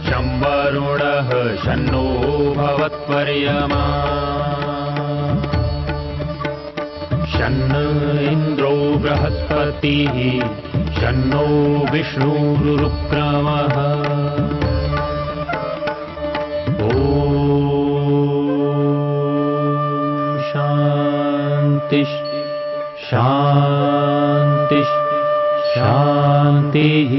शं वरुणः शन्नो भवत्वर्यमा शन्न इन्द्रो बृहस्पतिः शन्नो विष्णुरुक्रमः ॐ शान्ति शान्ति शान्तिः।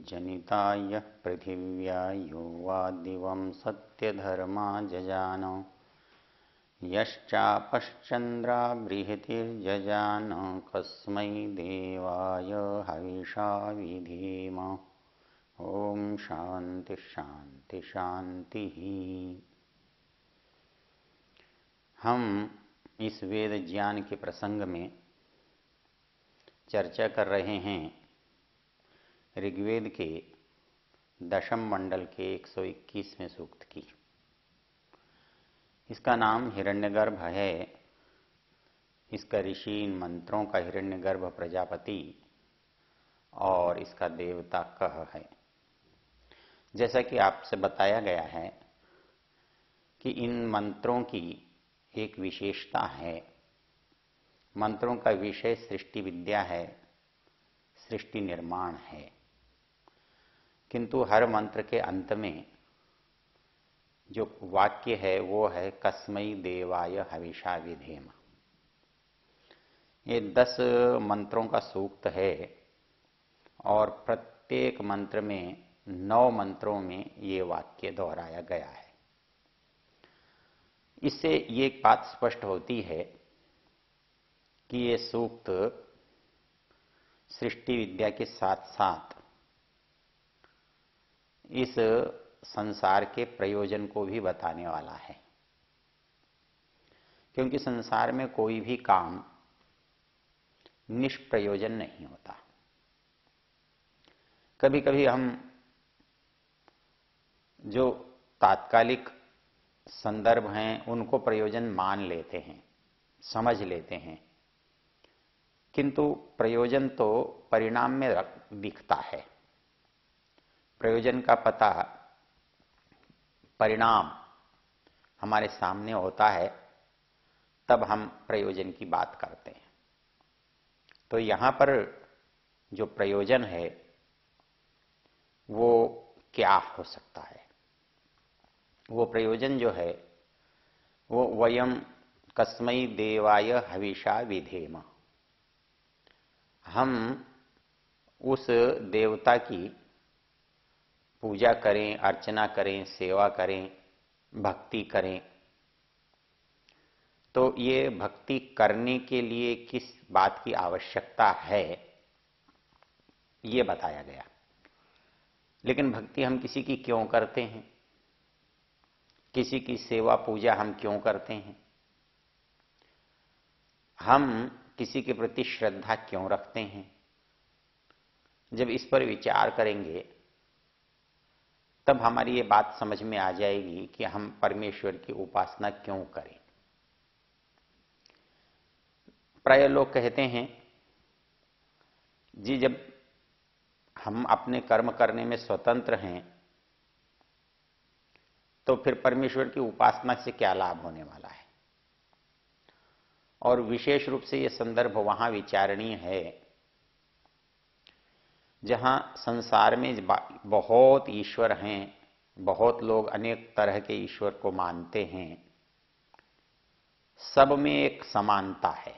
जनिताय पृथिव्या यो वा दिवं सत्यधर्मा जजान यश्चापश्चन्द्रा बृहतिर्जजान कस्मै देवाय हविषा विधेम। ओम शांति शांति शांति। हम इस वेद ज्ञान के प्रसंग में चर्चा कर रहे हैं ऋग्वेद के दशम मंडल के 121वें सूक्त की। इसका नाम हिरण्यगर्भ है। इसका ऋषि इन मंत्रों का हिरण्यगर्भ प्रजापति और इसका देवता कह है। जैसा कि आपसे बताया गया है कि इन मंत्रों की एक विशेषता है। मंत्रों का विषय सृष्टि विद्या है, सृष्टि निर्माण है, किंतु हर मंत्र के अंत में जो वाक्य है वो है कस्मै देवाय हविषा विधेम। ये 10 मंत्रों का सूक्त है और प्रत्येक मंत्र में 9 मंत्रों में ये वाक्य दोहराया गया है। इससे ये एक बात स्पष्ट होती है कि ये सूक्त सृष्टि विद्या के साथ साथ इस संसार के प्रयोजन को भी बताने वाला है, क्योंकि संसार में कोई भी काम निष्प्रयोजन नहीं होता। कभी कभी हम जो तात्कालिक संदर्भ हैं उनको प्रयोजन मान लेते हैं, समझ लेते हैं, किंतु प्रयोजन तो परिणाम में दिखता है। प्रयोजन का पता परिणाम हमारे सामने होता है, तब हम प्रयोजन की बात करते हैं। तो यहां पर जो प्रयोजन है वो क्या हो सकता है? वो प्रयोजन जो है वो वयम कस्मै देवाय हविषा विधेम। हम उस देवता की पूजा करें, अर्चना करें, सेवा करें, भक्ति करें। तो ये भक्ति करने के लिए किस बात की आवश्यकता है ये बताया गया। लेकिन भक्ति हम किसी की क्यों करते हैं? किसी की सेवा पूजा हम क्यों करते हैं? हम किसी के प्रति श्रद्धा क्यों रखते हैं? जब इस पर विचार करेंगे तब हमारी ये बात समझ में आ जाएगी कि हम परमेश्वर की उपासना क्यों करें। प्राय लोग कहते हैं जी जब हम अपने कर्म करने में स्वतंत्र हैं तो फिर परमेश्वर की उपासना से क्या लाभ होने वाला है। और विशेष रूप से ये संदर्भ वहां विचारणीय है जहां संसार में बहुत ईश्वर हैं, बहुत लोग अनेक तरह के ईश्वर को मानते हैं। सब में एक समानता है।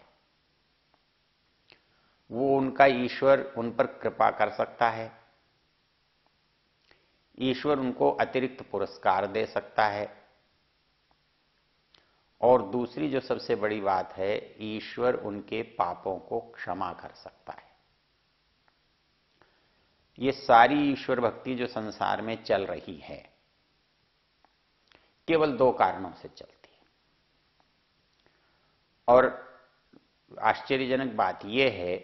वो उनका ईश्वर उन पर कृपा कर सकता है, ईश्वर उनको अतिरिक्त पुरस्कार दे सकता है, और दूसरी जो सबसे बड़ी बात है, ईश्वर उनके पापों को क्षमा कर सकता है। ये सारी ईश्वर भक्ति जो संसार में चल रही है केवल 2 कारणों से चलती है। और आश्चर्यजनक बात यह है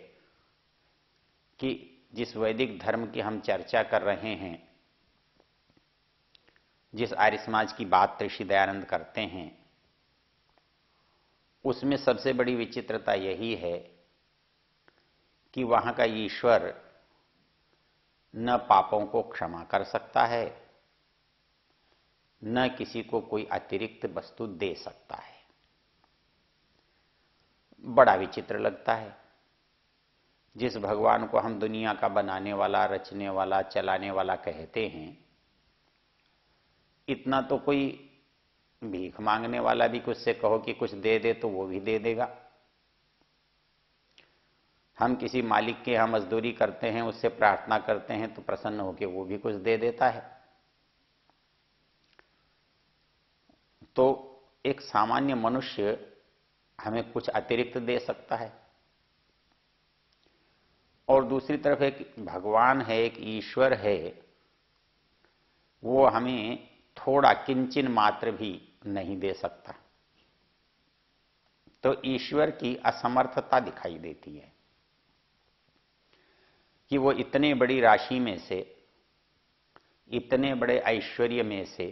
कि जिस वैदिक धर्म की हम चर्चा कर रहे हैं जिस आर्य समाज की बात ऋषि दयानंद करते हैं, उसमें सबसे बड़ी विचित्रता यही है कि वहां का ईश्वर न पापों को क्षमा कर सकता है, न किसी को कोई अतिरिक्त वस्तु दे सकता है। बड़ा विचित्र लगता है। जिस भगवान को हम दुनिया का बनाने वाला, रचने वाला, चलाने वाला कहते हैं, इतना तो कोई भीख मांगने वाला भी कुछ से कहो कि कुछ दे दे तो वो भी दे देगा। हम किसी मालिक के यहाँ मजदूरी करते हैं, उससे प्रार्थना करते हैं तो प्रसन्न होकर वो भी कुछ दे देता है। तो एक सामान्य मनुष्य हमें कुछ अतिरिक्त दे सकता है, और दूसरी तरफ एक भगवान है, एक ईश्वर है, वो हमें थोड़ा किंचिन मात्र भी नहीं दे सकता। तो ईश्वर की असमर्थता दिखाई देती है कि वो इतने बड़ी राशि में से, इतने बड़े ऐश्वर्य में से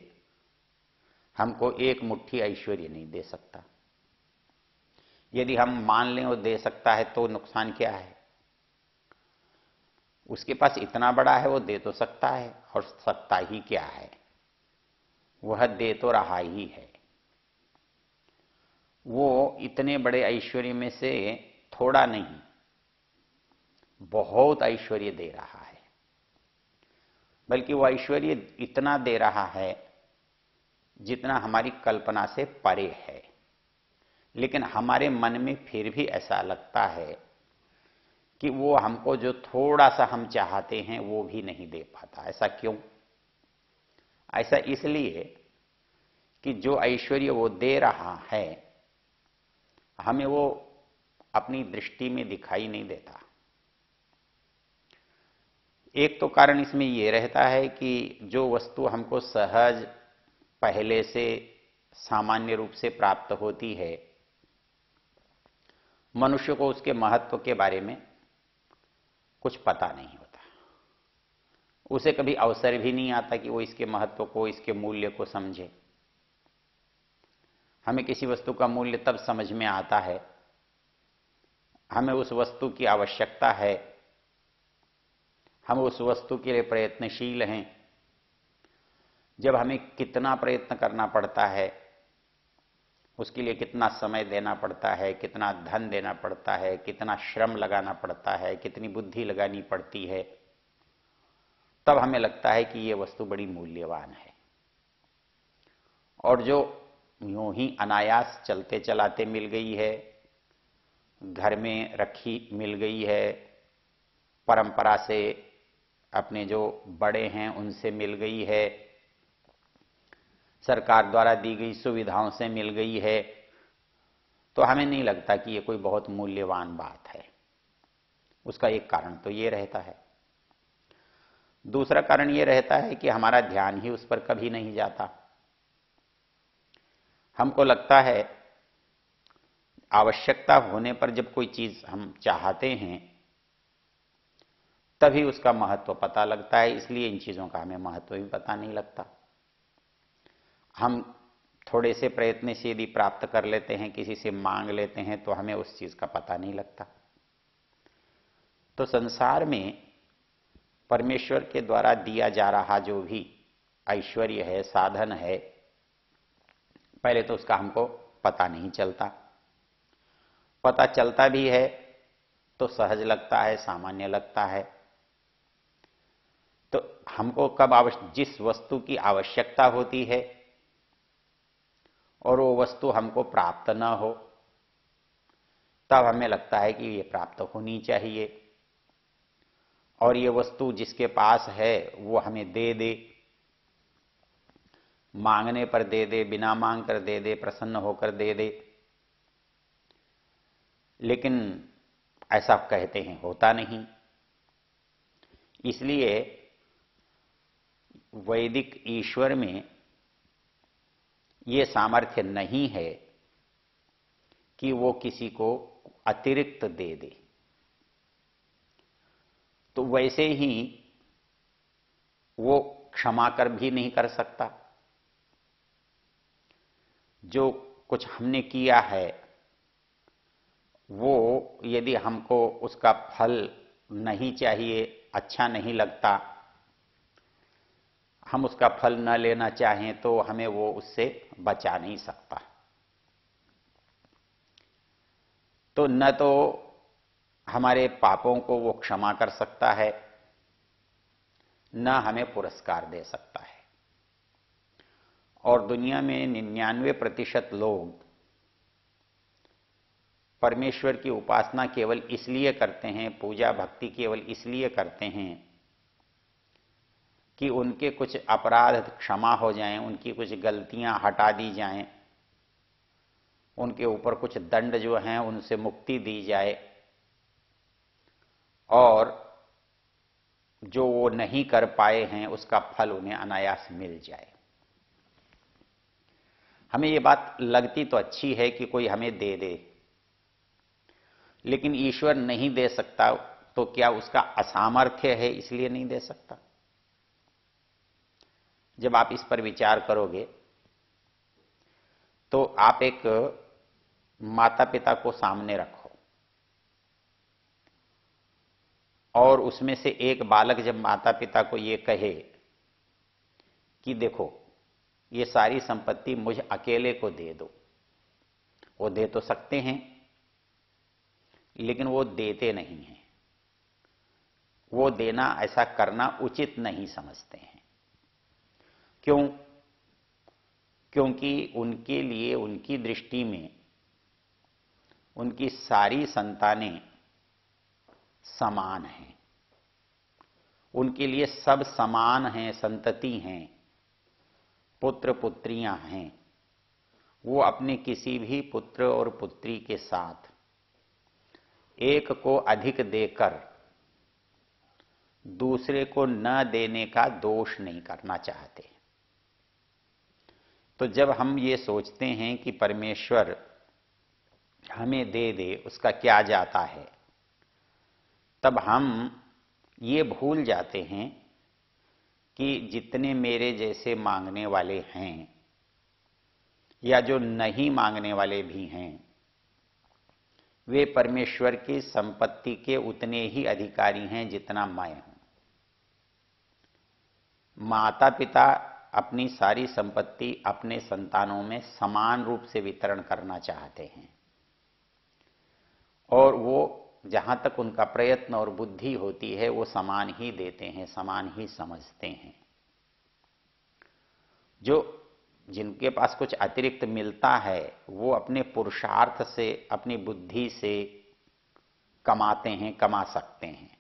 हमको एक मुट्ठी ऐश्वर्य नहीं दे सकता। यदि हम मान लें वो दे सकता है तो नुकसान क्या है? उसके पास इतना बड़ा है, वो दे तो सकता है, और सकता ही क्या है, वह दे तो रहा ही है। वो इतने बड़े ऐश्वर्य में से थोड़ा नहीं, बहुत ऐश्वर्य दे रहा है। बल्कि वो ऐश्वर्य इतना दे रहा है जितना हमारी कल्पना से परे है। लेकिन हमारे मन में फिर भी ऐसा लगता है कि वो हमको जो थोड़ा सा हम चाहते हैं वो भी नहीं दे पाता। ऐसा क्यों? ऐसा इसलिए कि जो ऐश्वर्य वो दे रहा है, हमें वो अपनी दृष्टि में दिखाई नहीं देता। एक तो कारण इसमें यह रहता है कि जो वस्तु हमको सहज पहले से सामान्य रूप से प्राप्त होती है, मनुष्य को उसके महत्व के बारे में कुछ पता नहीं होता। उसे कभी अवसर भी नहीं आता कि वो इसके महत्व को, इसके मूल्य को समझे। हमें किसी वस्तु का मूल्य तब समझ में आता है, हमें उस वस्तु की आवश्यकता है, हम उस वस्तु के लिए प्रयत्नशील हैं, जब हमें कितना प्रयत्न करना पड़ता है, उसके लिए कितना समय देना पड़ता है, कितना धन देना पड़ता है, कितना श्रम लगाना पड़ता है, कितनी बुद्धि लगानी पड़ती है, तब हमें लगता है कि ये वस्तु बड़ी मूल्यवान है। और जो यूं ही अनायास चलते चलाते मिल गई है, घर में रखी मिल गई है, परंपरा से अपने जो बड़े हैं उनसे मिल गई है, सरकार द्वारा दी गई सुविधाओं से मिल गई है, तो हमें नहीं लगता कि ये कोई बहुत मूल्यवान बात है। उसका एक कारण तो ये रहता है। दूसरा कारण ये रहता है कि हमारा ध्यान ही उस पर कभी नहीं जाता। हमको लगता है आवश्यकता होने पर जब कोई चीज हम चाहते हैं तभी उसका महत्व पता लगता है, इसलिए इन चीजों का हमें महत्व भी पता नहीं लगता। हम थोड़े से प्रयत्न से यदि प्राप्त कर लेते हैं, किसी से मांग लेते हैं, तो हमें उस चीज का पता नहीं लगता। तो संसार में परमेश्वर के द्वारा दिया जा रहा जो भी ऐश्वर्य है, साधन है, पहले तो उसका हमको पता नहीं चलता। पता चलता भी है तो सहज लगता है, सामान्य लगता है। तो हमको कब जिस वस्तु की आवश्यकता होती है और वो वस्तु हमको प्राप्त न हो, तब हमें लगता है कि ये प्राप्त होनी चाहिए, और ये वस्तु जिसके पास है वो हमें दे दे, मांगने पर दे दे, बिना मांग कर दे दे, प्रसन्न होकर दे दे। लेकिन ऐसा कहते हैं होता नहीं। इसलिए वैदिक ईश्वर में ये सामर्थ्य नहीं है कि वो किसी को अतिरिक्त दे दे। तो वैसे ही वो क्षमा कर भी नहीं कर सकता। जो कुछ हमने किया है वो यदि हमको उसका फल नहीं चाहिए, अच्छा नहीं लगता, हम उसका फल न लेना चाहें तो हमें वो उससे बचा नहीं सकता। तो न तो हमारे पापों को वो क्षमा कर सकता है, न हमें पुरस्कार दे सकता है। और दुनिया में 99% लोग परमेश्वर की उपासना केवल इसलिए करते हैं, पूजा भक्ति केवल इसलिए करते हैं कि उनके कुछ अपराध क्षमा हो जाएं, उनकी कुछ गलतियां हटा दी जाएं, उनके ऊपर कुछ दंड जो हैं उनसे मुक्ति दी जाए, और जो वो नहीं कर पाए हैं उसका फल उन्हें अनायास मिल जाए। हमें ये बात लगती तो अच्छी है कि कोई हमें दे दे, लेकिन ईश्वर नहीं दे सकता तो क्या उसका असामर्थ्य है इसलिए नहीं दे सकता? जब आप इस पर विचार करोगे तो आप एक माता पिता को सामने रखो और उसमें से एक बालक जब माता पिता को ये कहे कि देखो ये सारी संपत्ति मुझ अकेले को दे दो, वो दे तो सकते हैं लेकिन वो देते नहीं हैं, वो देना, ऐसा करना उचित नहीं समझते हैं। क्यों? क्योंकि उनके लिए, उनकी दृष्टि में उनकी सारी संतानें समान हैं, उनके लिए सब समान हैं, संतति हैं, पुत्र पुत्रियां हैं। वो अपने किसी भी पुत्र और पुत्री के साथ एक को अधिक देकर दूसरे को न देने का दोष नहीं करना चाहते। तो जब हम ये सोचते हैं कि परमेश्वर हमें दे दे, उसका क्या जाता है, तब हम ये भूल जाते हैं कि जितने मेरे जैसे मांगने वाले हैं या जो नहीं मांगने वाले भी हैं, वे परमेश्वर की संपत्ति के उतने ही अधिकारी हैं जितना मैं हूं। माता पिता अपनी सारी संपत्ति अपने संतानों में समान रूप से वितरण करना चाहते हैं, और वो जहां तक उनका प्रयत्न और बुद्धि होती है वो समान ही देते हैं, समान ही समझते हैं। जो जिनके पास कुछ अतिरिक्त मिलता है वो अपने पुरुषार्थ से, अपनी बुद्धि से कमाते हैं, कमा सकते हैं।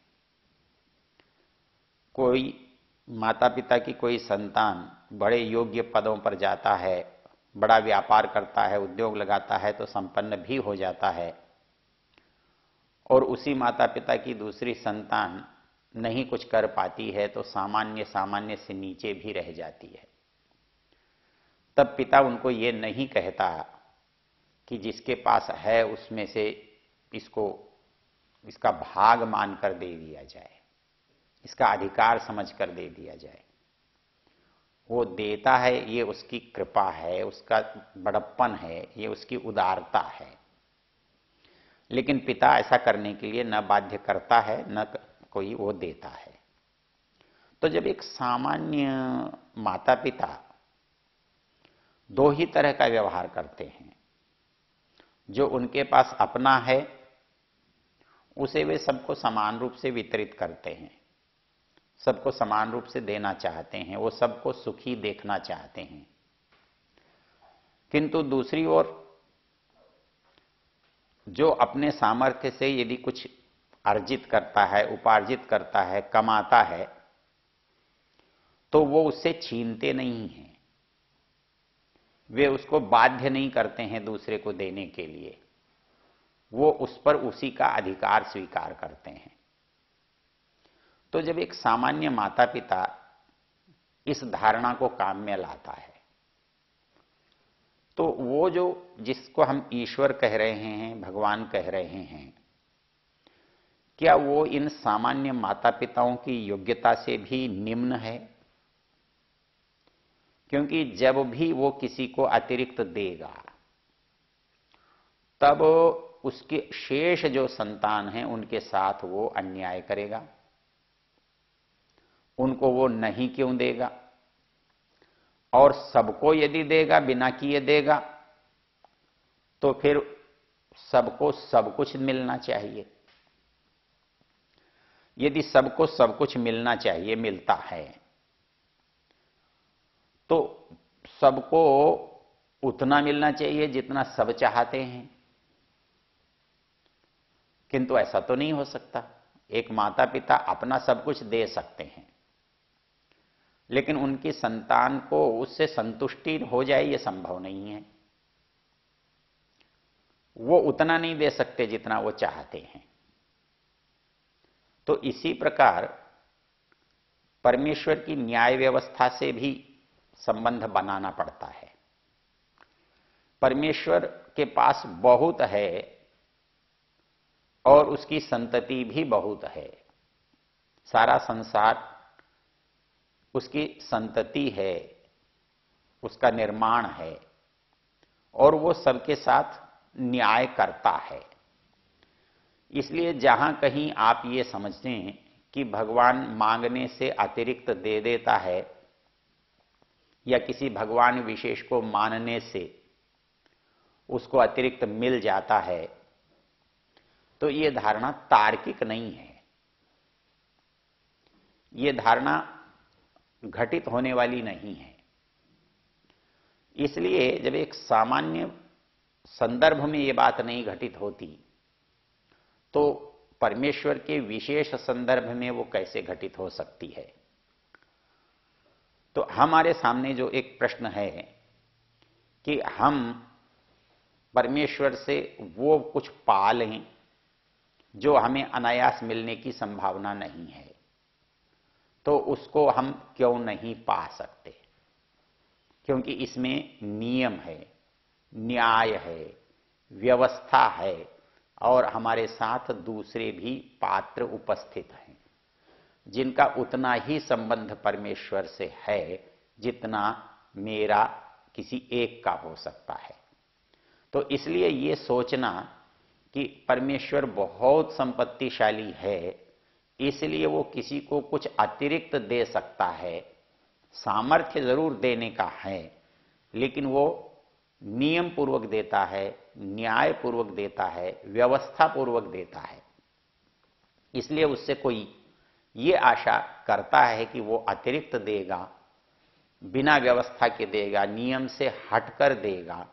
कोई माता पिता की कोई संतान बड़े योग्य पदों पर जाता है, बड़ा व्यापार करता है, उद्योग लगाता है तो संपन्न भी हो जाता है, और उसी माता पिता की दूसरी संतान नहीं कुछ कर पाती है तो सामान्य से नीचे भी रह जाती है। तब पिता उनको ये नहीं कहता कि जिसके पास है उसमें से इसका भाग मानकर दे दिया जाए, इसका अधिकार समझकर दे दिया जाए। वो देता है, ये उसकी कृपा है, उसका बड़प्पन है, ये उसकी उदारता है। लेकिन पिता ऐसा करने के लिए न बाध्य करता है, न कोई वो देता है। तो जब एक सामान्य माता पिता दो ही तरह का व्यवहार करते हैं, जो उनके पास अपना है उसे वे सबको समान रूप से वितरित करते हैं, सबको समान रूप से देना चाहते हैं, वो सबको सुखी देखना चाहते हैं। किंतु दूसरी ओर जो अपने सामर्थ्य से यदि कुछ अर्जित करता है, उपार्जित करता है, कमाता है, तो वो उससे छीनते नहीं हैं, वे उसको बाध्य नहीं करते हैं दूसरे को देने के लिए, वो उस पर उसी का अधिकार स्वीकार करते हैं। तो जब एक सामान्य माता पिता इस धारणा को काम में लाता है तो वो जो जिसको हम ईश्वर कह रहे हैं, भगवान कह रहे हैं, क्या वो इन सामान्य माता पिताओं की योग्यता से भी निम्न है? क्योंकि जब भी वो किसी को अतिरिक्त देगा तब उसके शेष जो संतान हैं उनके साथ वो अन्याय करेगा। उनको वो नहीं क्यों देगा? और सबको यदि देगा, बिना किए देगा, तो फिर सबको सब कुछ मिलना चाहिए। यदि सबको सब कुछ मिलना चाहिए, मिलता है, तो सबको उतना मिलना चाहिए जितना सब चाहते हैं। किंतु ऐसा तो नहीं हो सकता। एक माता पिता अपना सब कुछ दे सकते हैं, लेकिन उनकी संतान को उससे संतुष्टि हो जाए यह संभव नहीं है। वो उतना नहीं दे सकते जितना वो चाहते हैं। तो इसी प्रकार परमेश्वर की न्याय व्यवस्था से भी संबंध बनाना पड़ता है। परमेश्वर के पास बहुत है और उसकी संतति भी बहुत है। सारा संसार उसकी संतति है, उसका निर्माण है, और वो सबके साथ न्याय करता है। इसलिए जहां कहीं आप ये समझें कि भगवान मांगने से अतिरिक्त दे देता है या किसी भगवान विशेष को मानने से उसको अतिरिक्त मिल जाता है, तो ये धारणा तार्किक नहीं है। ये धारणा घटित होने वाली नहीं है। इसलिए जब एक सामान्य संदर्भ में ये बात नहीं घटित होती, तो परमेश्वर के विशेष संदर्भ में वो कैसे घटित हो सकती है? तो हमारे सामने जो एक प्रश्न है कि हम परमेश्वर से वो कुछ पा लें जो हमें अनायास मिलने की संभावना नहीं है, तो उसको हम क्यों नहीं पा सकते? क्योंकि इसमें नियम है, न्याय है, व्यवस्था है, और हमारे साथ दूसरे भी पात्र उपस्थित हैं जिनका उतना ही संबंध परमेश्वर से है जितना मेरा किसी एक का हो सकता है। तो इसलिए ये सोचना कि परमेश्वर बहुत संपत्तिशाली है इसलिए वो किसी को कुछ अतिरिक्त दे सकता है, सामर्थ्य जरूर देने का है, लेकिन वो नियम पूर्वक देता है, न्याय पूर्वक देता है, व्यवस्था पूर्वक देता है। इसलिए उससे कोई ये आशा करता है कि वो अतिरिक्त देगा, बिना व्यवस्था के देगा, नियम से हटकर देगा,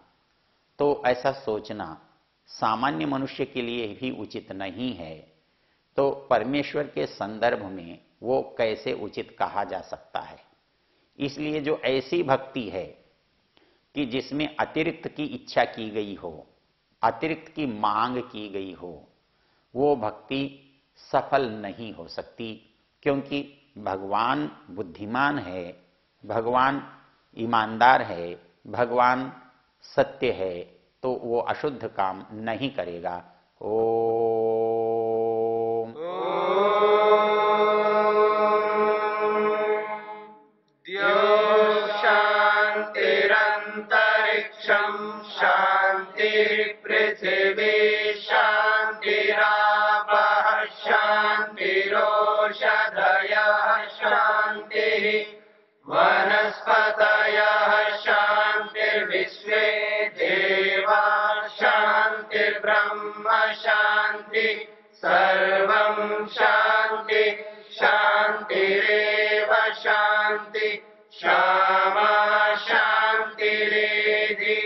तो ऐसा सोचना सामान्य मनुष्य के लिए भी उचित नहीं है। तो परमेश्वर के संदर्भ में वो कैसे उचित कहा जा सकता है? इसलिए जो ऐसी भक्ति है कि जिसमें अतिरिक्त की इच्छा की गई हो, अतिरिक्त की मांग की गई हो, वो भक्ति सफल नहीं हो सकती। क्योंकि भगवान बुद्धिमान है, भगवान ईमानदार है, भगवान सत्य है, तो वो अशुद्ध काम नहीं करेगा। ओम शांतिरंतरिक्षं शांति पृथिवी शांतिरापः शांतिरोषधयः शांतिः वनस्पतयः शांतिर्विश्वे देवा शांतिर्ब्रह्म शांति सर्वं शांति शांतिरेव शांति क्षमा शांतिरेधि